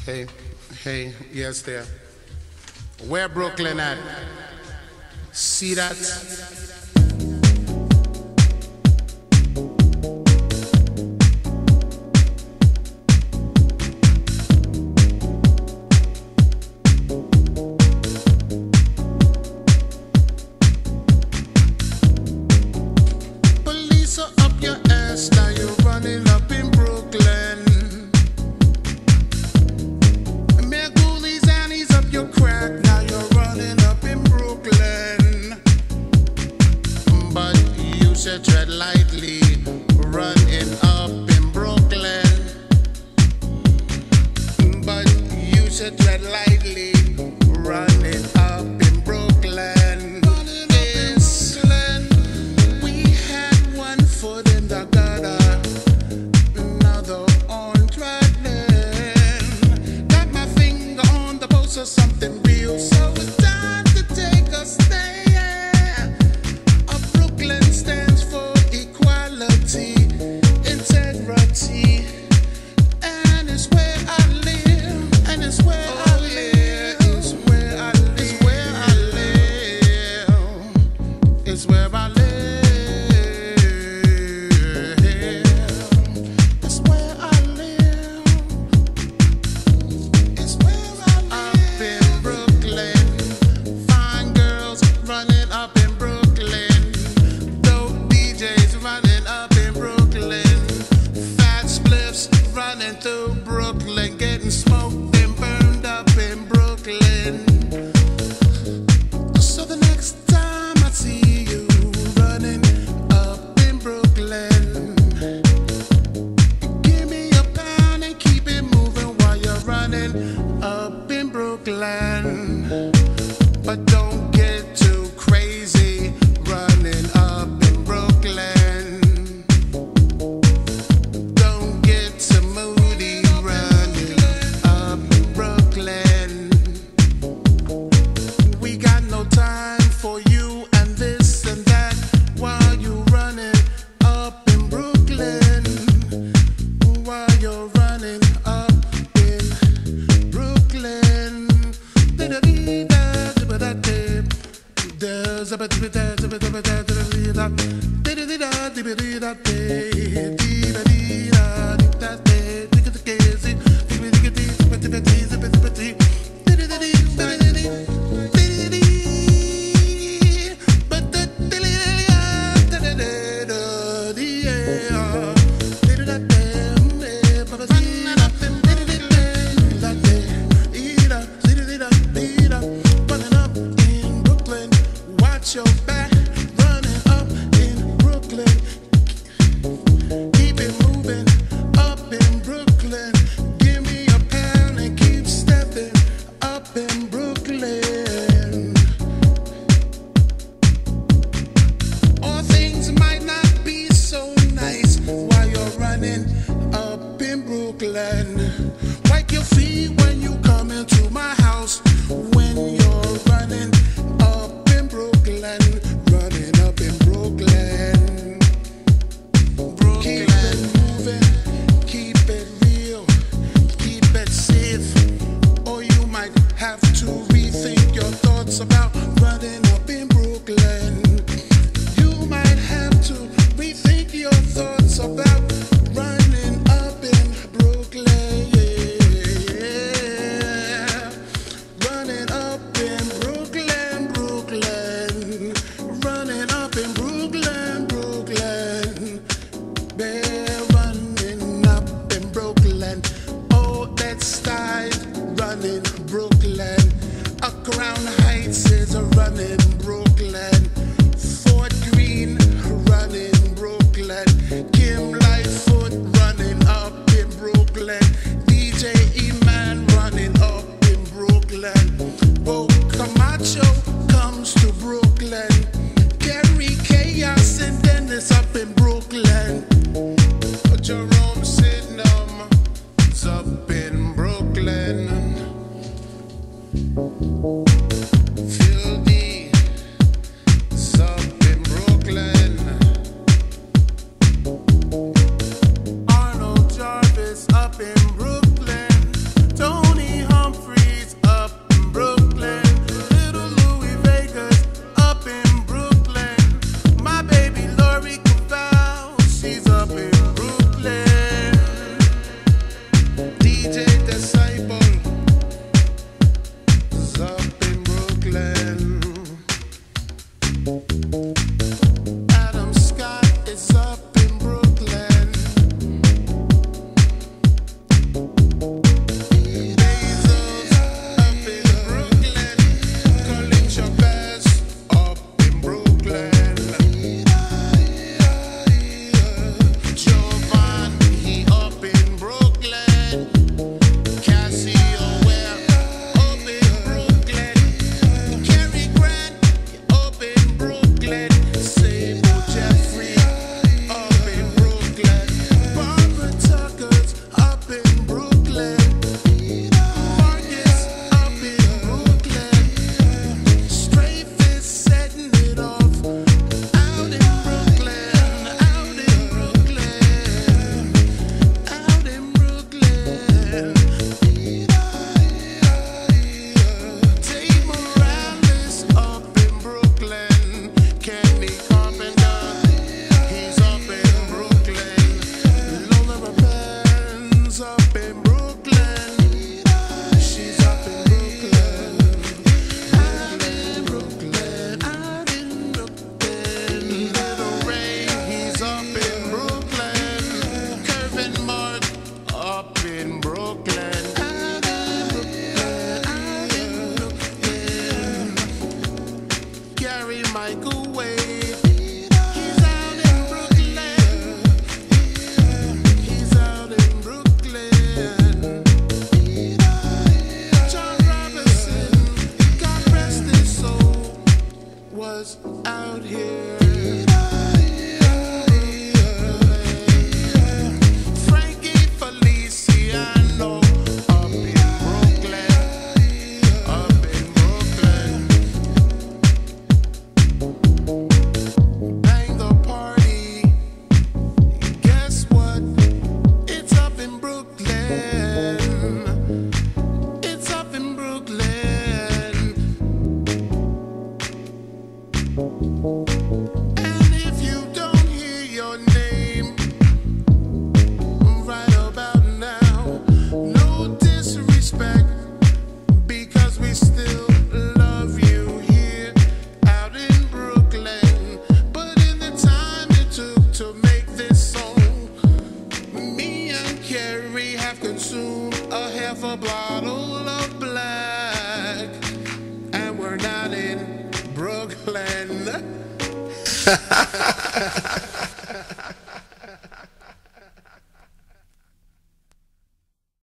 Hey, hey, yes there. Where Brooklyn at? See that? Police are up your ass, now you're running up in Brooklyn. Your crack, now you're running up in Brooklyn. But you should tread lightly, running up in Brooklyn. But you should tread lightly, running up in Brooklyn. Yes, we had one foot in the gutter, another on threatening. Got my finger on the pulse of something real, so it's time to take a stand. Brooklyn stands for equality, integrity, and it's where I live, and it's where I live, it's where I live, it's where I live, it's where I live. Through Brooklyn, getting smoked and burned up in Brooklyn. So the next time I see you running up in Brooklyn, give me a pound and keep it moving while you're running up in Brooklyn. But don't get too crazy running up in Brooklyn. Don't get too moody running up in Brooklyn. We got no time for you and this and that while you running up in Brooklyn. While you're running up in Brooklyn. Your back, running up in Brooklyn. Keep it moving up in Brooklyn. Give me a pound and keep stepping up in Brooklyn. All things might not be so nice while you're running up in Brooklyn. Wipe your feet when you come into my house. When you're running up in Brooklyn, running up in Brooklyn. Keep it moving, keep it real, keep it safe, or you might have to rethink your thoughts about running up in Brooklyn. You might have to rethink your thoughts about running up in Brooklyn. Yeah. Kerri have consumed a half a bottle of black, and we're not in Brooklyn.